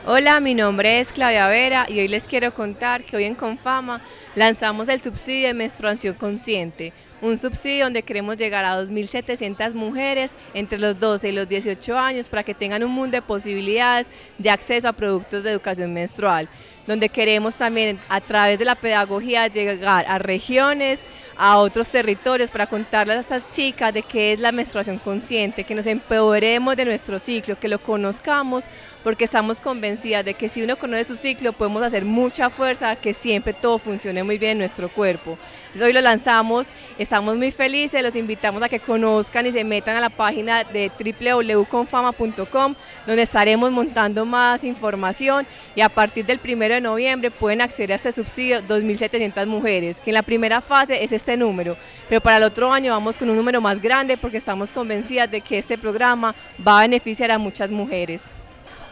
Hola, mi nombre es Claudia Vera y hoy les quiero contar que hoy en Confama lanzamos el subsidio de menstruación consciente, un subsidio donde queremos llegar a 2.700 mujeres entre los 12 y los 18 años para que tengan un mundo de posibilidades de acceso a productos de educación menstrual, donde queremos también a través de la pedagogía llegar a regiones, a otros territorios para contarles a estas chicas de qué es la menstruación consciente, que nos empoderemos de nuestro ciclo, que lo conozcamos, porque estamos convencidas de que si uno conoce su ciclo podemos hacer mucha fuerza, que siempre todo funcione muy bien en nuestro cuerpo. Entonces hoy lo lanzamos, estamos muy felices, los invitamos a que conozcan y se metan a la página de www.confama.com, donde estaremos montando más información y a partir del 1 de noviembre pueden acceder a este subsidio 2.700 mujeres, que en la primera fase es este número, pero para el otro año vamos con un número más grande porque estamos convencidas de que este programa va a beneficiar a muchas mujeres.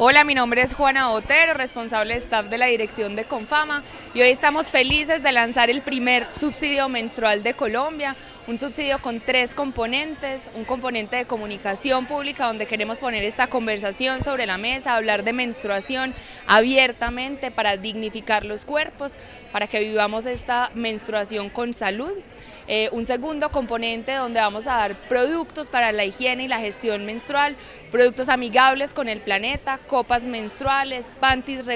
Hola, mi nombre es Juana Otero, responsable de staff de la dirección de Confama, y hoy estamos felices de lanzar el primer subsidio menstrual de Colombia, un subsidio con 3 componentes, un componente de comunicación pública donde queremos poner esta conversación sobre la mesa, hablar de menstruación abiertamente para dignificar los cuerpos, para que vivamos esta menstruación con salud. Un segundo componente donde vamos a dar productos para la higiene y la gestión menstrual, productos amigables con el planeta, copas menstruales, panties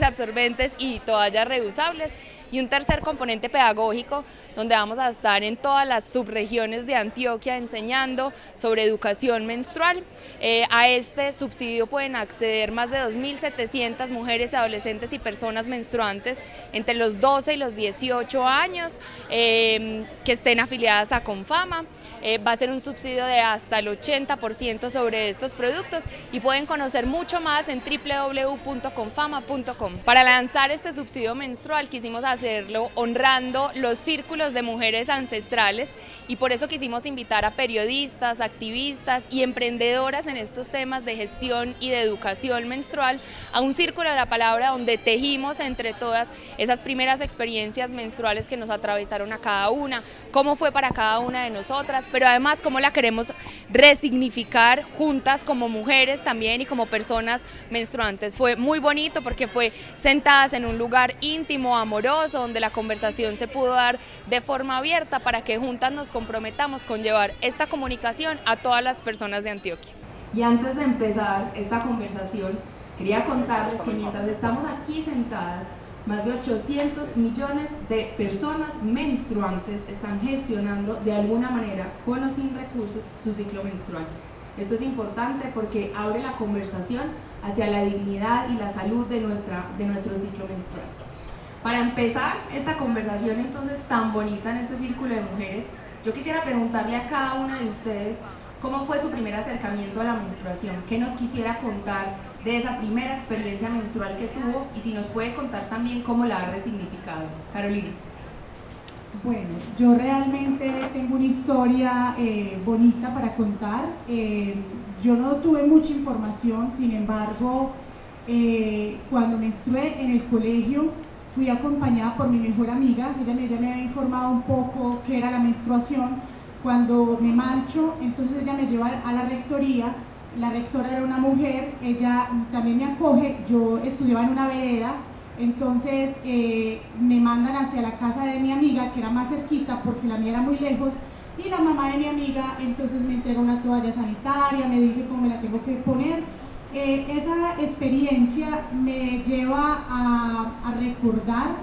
absorbentes y toallas reusables. Y un tercer componente pedagógico, donde vamos a estar en todas las subregiones de Antioquia enseñando sobre educación menstrual. A este subsidio pueden acceder más de 2.700 mujeres, adolescentes y personas menstruantes entre los 12 y los 18 años que estén afiliadas a Confama. Va a ser un subsidio de hasta el 80% sobre estos productos y pueden conocer mucho más en www.confama.com. Para lanzar este subsidio menstrual quisimos hacerlo honrando los círculos de mujeres ancestrales y por eso quisimos invitar a periodistas, activistas y emprendedoras en estos temas de gestión y de educación menstrual a un círculo de la palabra donde tejimos entre todas esas primeras experiencias menstruales que nos atravesaron a cada una, cómo fue para cada una de nosotras, pero además cómo la queremos resignificar juntas como mujeres también y como personas menstruantes. Fue muy bonito porque fue sentadas en un lugar íntimo, amoroso, donde la conversación se pudo dar de forma abierta para que juntas nos comprometamos con llevar esta comunicación a todas las personas de Antioquia. Y antes de empezar esta conversación, quería contarles que mientras estamos aquí sentadas, más de 800 millones de personas menstruantes están gestionando de alguna manera, con o sin recursos, su ciclo menstrual. Esto es importante porque abre la conversación hacia la dignidad y la salud de nuestro ciclo menstrual. Para empezar esta conversación entonces tan bonita en este círculo de mujeres, yo quisiera preguntarle a cada una de ustedes cómo fue su primer acercamiento a la menstruación, qué nos quisiera contar de esa primera experiencia menstrual que tuvo y si nos puede contar también cómo la ha resignificado. Carolina. Bueno, yo realmente tengo una historia bonita para contar. Yo no tuve mucha información, sin embargo, cuando menstrué en el colegio, fui acompañada por mi mejor amiga. Ella me había informado un poco qué era la menstruación. Cuando me mancho, entonces ella me lleva a la rectoría. La rectora era una mujer, ella también me acoge. Yo estudiaba en una vereda, entonces me mandan hacia la casa de mi amiga, que era más cerquita porque la mía era muy lejos, y la mamá de mi amiga entonces me entrega una toalla sanitaria, me dice cómo me la tengo que poner. Esa experiencia me lleva a recordar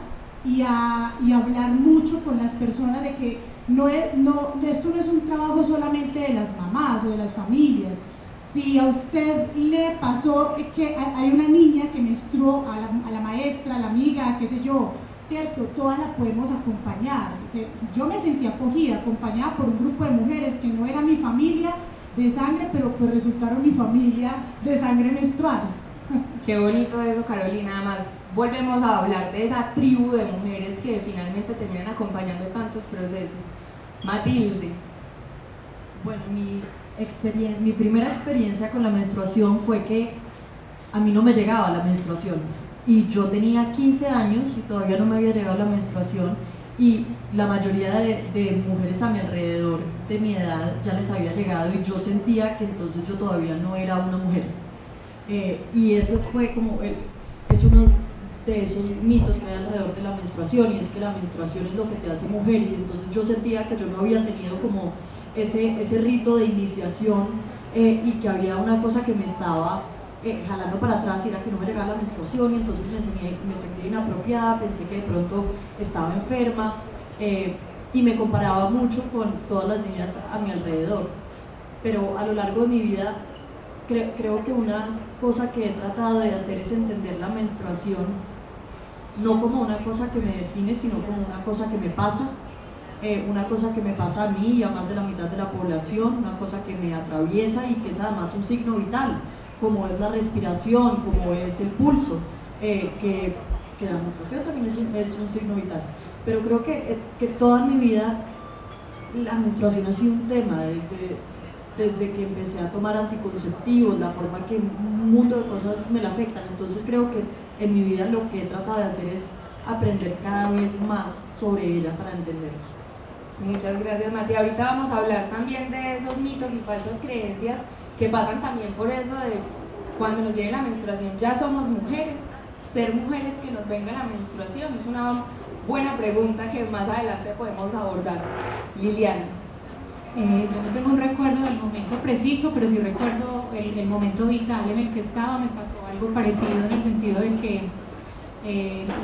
y a hablar mucho con las personas de que esto no es un trabajo solamente de las mamás o de las familias. Si a usted le pasó que hay una niña que menstruó, a la maestra, a la amiga, qué sé yo, ¿cierto? Todas la podemos acompañar. Yo me sentí acogida, acompañada por un grupo de mujeres que no era mi familia de sangre, pero pues resultaron mi familia de sangre menstrual. Qué bonito eso, Carolina. Además, volvemos a hablar de esa tribu de mujeres que finalmente terminan acompañando tantos procesos. Matilde. Bueno, mi primera experiencia con la menstruación fue que a mí no me llegaba la menstruación y yo tenía 15 años y todavía no me había llegado la menstruación y la mayoría de mujeres a mi alrededor de mi edad ya les había llegado y yo sentía que entonces yo todavía no era una mujer. Y eso fue como, es uno de esos mitos que hay alrededor de la menstruación, y es que la menstruación es lo que te hace mujer, y entonces yo sentía que yo no había tenido como ese rito de iniciación, y que había una cosa que me estaba jalando para atrás, y era que no me llegaba la menstruación, y entonces me sentía inapropiada, pensé que de pronto estaba enferma, y me comparaba mucho con todas las niñas a mi alrededor. Pero a lo largo de mi vida creo que una cosa que he tratado de hacer es entender la menstruación no como una cosa que me define, sino como una cosa que me pasa, una cosa que me pasa a mí y a más de la mitad de la población, una cosa que me atraviesa y que es además un signo vital, como es la respiración, como es el pulso, que la menstruación también es un signo vital. Pero creo que toda mi vida la menstruación ha sido un tema, desde que empecé a tomar anticonceptivos, la forma que un mundo de cosas me la afectan. Entonces creo que en mi vida lo que he tratado de hacer es aprender cada vez más sobre ella para entenderla. Muchas gracias, Mati. Ahorita vamos a hablar también de esos mitos y falsas creencias que pasan también por eso de cuando nos viene la menstruación, ¿ya somos mujeres? ¿Ser mujeres que nos venga la menstruación? Es una buena pregunta que más adelante podemos abordar. Liliana. Yo no tengo un recuerdo del momento preciso, pero sí recuerdo el momento vital en el que estaba. Me pasó algo parecido en el sentido de que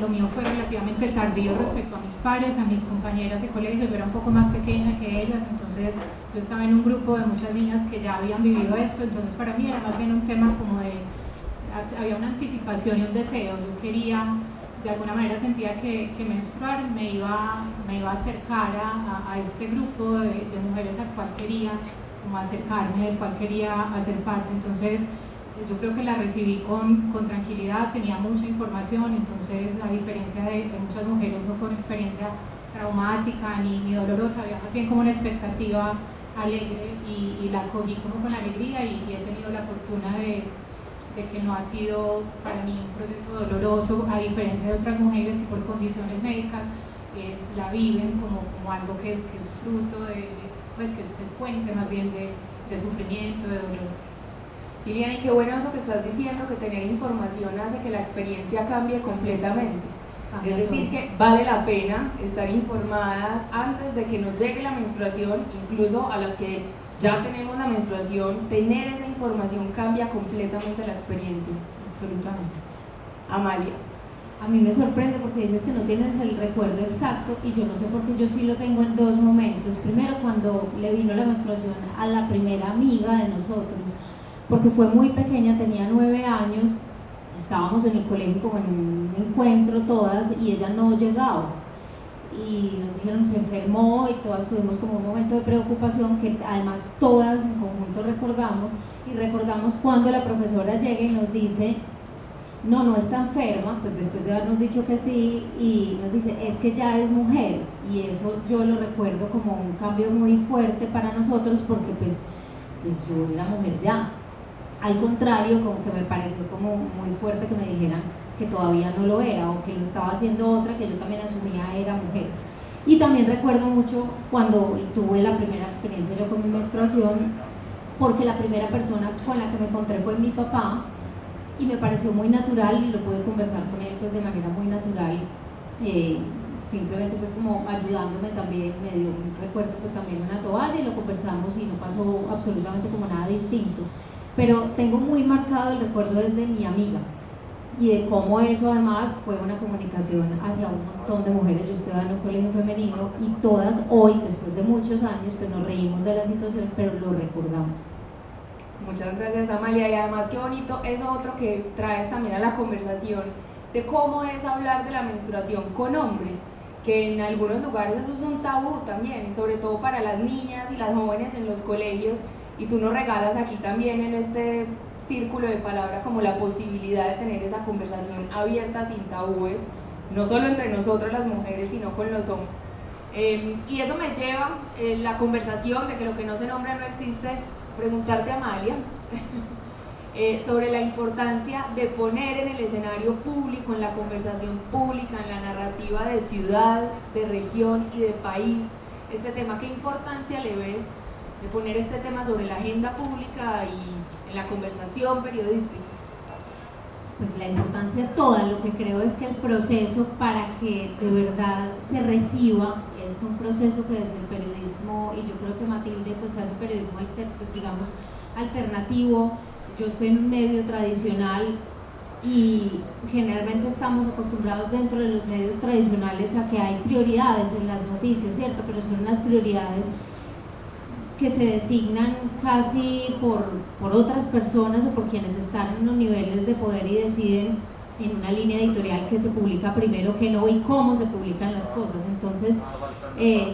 lo mío fue relativamente tardío respecto a mis pares, a mis compañeras de colegio. Yo era un poco más pequeña que ellas, entonces yo estaba en un grupo de muchas niñas que ya habían vivido esto, entonces para mí era más bien un tema como había una anticipación y un deseo. Yo quería, de alguna manera sentía que menstruar me iba a acercar a este grupo de mujeres al cual quería como acercarme, del cual quería hacer parte. Entonces yo creo que la recibí con tranquilidad, tenía mucha información, entonces a diferencia de muchas mujeres no fue una experiencia traumática ni dolorosa, había más bien como una expectativa alegre y la acogí como con alegría, y he tenido la fortuna de que no ha sido para mí un proceso doloroso, a diferencia de otras mujeres que por condiciones médicas la viven como algo que es fruto pues que es fuente más bien de sufrimiento, de dolor. Liliana, y qué bueno eso que estás diciendo, que tener información hace que la experiencia cambie completamente. Es decir, que vale la pena estar informadas antes de que nos llegue la menstruación, incluso a las que ya tenemos la menstruación, tener esa información cambia completamente la experiencia. Absolutamente. Amalia. A mí me sorprende porque dices que no tienes el recuerdo exacto, y yo no sé por qué yo sí lo tengo en dos momentos. Primero, cuando le vino la menstruación a la primera amiga de nosotros, porque fue muy pequeña, tenía 9 años, estábamos en el colegio como en un encuentro todas y ella no llegaba. Y nos dijeron se enfermó, y todas tuvimos como un momento de preocupación que además todas en conjunto recordamos, y recordamos cuando la profesora llega y nos dice no está enferma, pues después de habernos dicho que sí, y nos dice es que ya es mujer, y eso yo lo recuerdo como un cambio muy fuerte para nosotros, porque pues yo era mujer ya. Al contrario, como que me pareció como muy fuerte que me dijeran que todavía no lo era, o que lo estaba haciendo otra que yo también asumía era mujer. Y también recuerdo mucho cuando tuve la primera experiencia yo con mi menstruación, porque la primera persona con la que me encontré fue mi papá, y me pareció muy natural, y lo pude conversar con él pues de manera muy natural, simplemente pues como ayudándome también, me dio un recuerdo pues también una toalla, y lo conversamos y no pasó absolutamente como nada distinto. Pero tengo muy marcado el recuerdo desde mi amiga, y de cómo eso además fue una comunicación hacia un montón de mujeres. Yo estuve en un colegio femenino y todas hoy, después de muchos años, pues nos reímos de la situación, pero lo recordamos. Muchas gracias, Amalia, y además qué bonito eso otro que traes también a la conversación de cómo es hablar de la menstruación con hombres, que en algunos lugares eso es un tabú también, sobre todo para las niñas y las jóvenes en los colegios, y tú nos regalas aquí también en este círculo de palabra como la posibilidad de tener esa conversación abierta, sin tabúes, no solo entre nosotras las mujeres, sino con los hombres. Y eso me lleva la conversación de que lo que no se nombra no existe, preguntarte, Amalia, sobre la importancia de poner en el escenario público, en la conversación pública, en la narrativa de ciudad, de región y de país, este tema. ¿Qué importancia le ves de poner este tema sobre la agenda pública y en la conversación periodística? pues la importancia toda. Lo que creo es que el proceso para que de verdad se reciba es un proceso que desde el periodismo, y yo creo que Matilde pues hace periodismo digamos alternativo, yo estoy en un medio tradicional y generalmente estamos acostumbrados dentro de los medios tradicionales a que hay prioridades en las noticias, ¿cierto? Pero son unas prioridades que se designan casi por otras personas o por quienes están en los niveles de poder y deciden en una línea editorial que se publica primero que no y cómo se publican las cosas. Entonces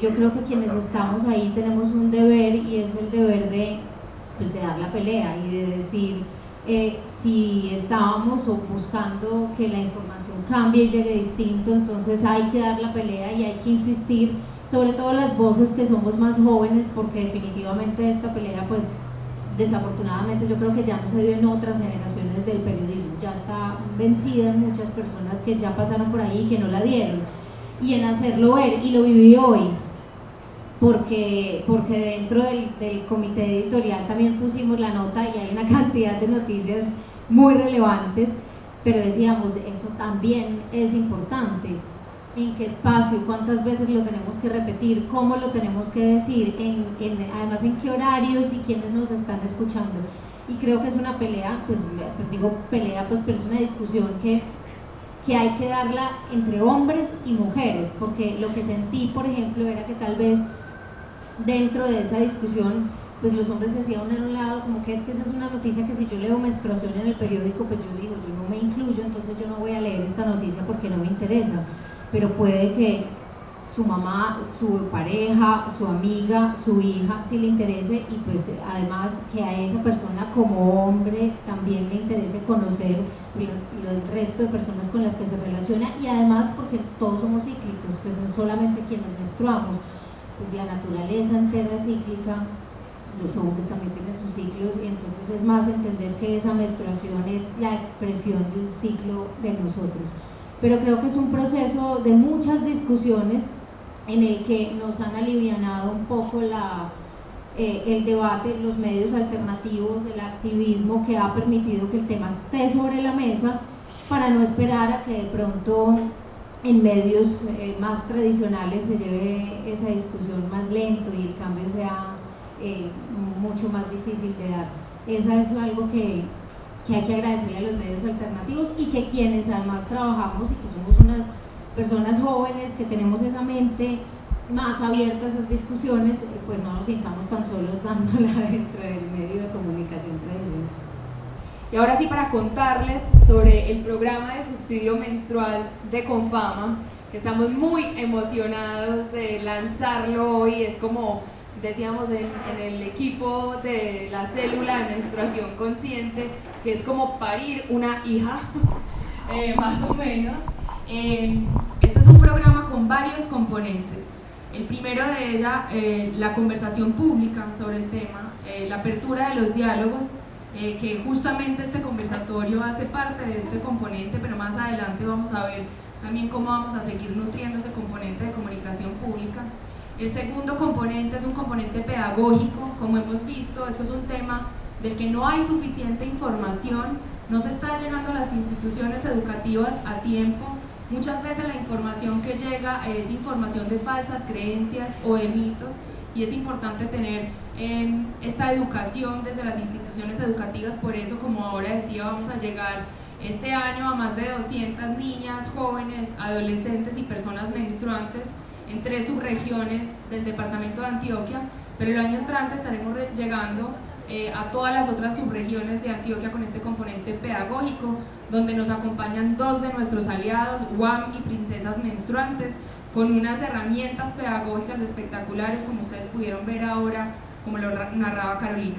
yo creo que quienes estamos ahí tenemos un deber, y es el deber de dar la pelea y de decir si estábamos o buscando que la información cambie y llegue distinto, entonces hay que dar la pelea y hay que insistir, sobre todo las voces que somos más jóvenes, porque definitivamente esta pelea pues desafortunadamente yo creo que ya no se dio en otras generaciones del periodismo, ya está vencida en muchas personas que ya pasaron por ahí y que no la dieron, y en hacerlo ver, y lo viví hoy, porque dentro del comité editorial también pusimos la nota y hay una cantidad de noticias muy relevantes, pero decíamos, esto también es importante, en qué espacio, cuántas veces lo tenemos que repetir, cómo lo tenemos que decir, además en qué horarios y quiénes nos están escuchando. Y creo que es una pelea, pues digo pelea, pues, pero es una discusión que hay que darla entre hombres y mujeres, porque lo que sentí, por ejemplo, era que tal vez dentro de esa discusión, pues los hombres se hacían en un lado, como que esa es una noticia que si yo leo menstruación en el periódico, pues yo digo, yo no me incluyo, entonces yo no voy a leer esta noticia porque no me interesa, pero puede que su mamá, su pareja, su amiga, su hija, sí le interese, y pues además que a esa persona como hombre también le interese conocer el resto de personas con las que se relaciona, y además porque todos somos cíclicos, pues no solamente quienes menstruamos, pues la naturaleza entera es cíclica, los hombres también tienen sus ciclos, y entonces es más entender que esa menstruación es la expresión de un ciclo de nosotros. Pero creo que es un proceso de muchas discusiones en el que nos han alivianado un poco el debate, los medios alternativos, el activismo, que ha permitido que el tema esté sobre la mesa para no esperar a que de pronto en medios más tradicionales se lleve esa discusión más lento y el cambio sea mucho más difícil de dar. Esa es algo que hay que agradecerle a los medios alternativos, y que quienes además trabajamos y que somos unas personas jóvenes que tenemos esa mente más abierta a esas discusiones, pues no nos sintamos tan solos dándola dentro del medio de comunicación tradicional. Y ahora sí, para contarles sobre el programa de subsidio menstrual de Confama, que estamos muy emocionados de lanzarlo hoy. Es como decíamos en el equipo de la célula de menstruación consciente, que es como parir una hija, más o menos. Este es un programa con varios componentes. El primero de ella, la conversación pública sobre el tema, la apertura de los diálogos, que justamente este conversatorio hace parte de este componente, pero más adelante vamos a ver también cómo vamos a seguir nutriendo ese componente de comunicación pública. El segundo componente es un componente pedagógico. Como hemos visto, esto es un tema del que no hay suficiente información, no se está llegando a las instituciones educativas a tiempo. Muchas veces la información que llega es información de falsas creencias o de mitos, y es importante tener esta educación desde las instituciones educativas. Por eso, como ahora decía, vamos a llegar este año a más de 200 niñas, jóvenes, adolescentes y personas menstruantes en 3 subregiones del departamento de Antioquia, pero el año entrante estaremos llegando a todas las otras subregiones de Antioquia con este componente pedagógico, donde nos acompañan 2 de nuestros aliados, UAM y Princesas Menstruantes, con unas herramientas pedagógicas espectaculares, como ustedes pudieron ver ahora, como lo narraba Carolina.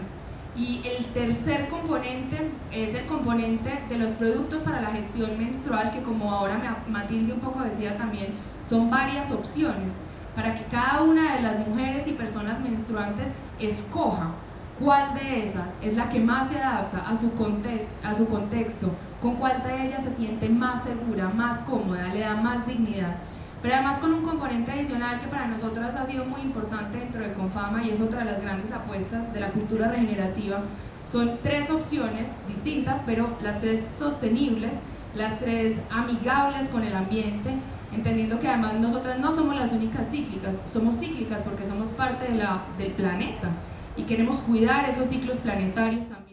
Y el tercer componente es el componente de los productos para la gestión menstrual, que como ahora Matilde un poco decía también, son varias opciones para que cada una de las mujeres y personas menstruantes escoja cuál de esas es la que más se adapta a su contexto, con cuál de ellas se siente más segura, más cómoda, le da más dignidad. Pero además con un componente adicional que para nosotras ha sido muy importante dentro de Confama, y es otra de las grandes apuestas de la cultura regenerativa, Son 3 opciones distintas, pero las 3 sostenibles, las 3 amigables con el ambiente, entendiendo que además nosotras no somos las únicas cíclicas, somos cíclicas porque somos parte del planeta y queremos cuidar esos ciclos planetarios también.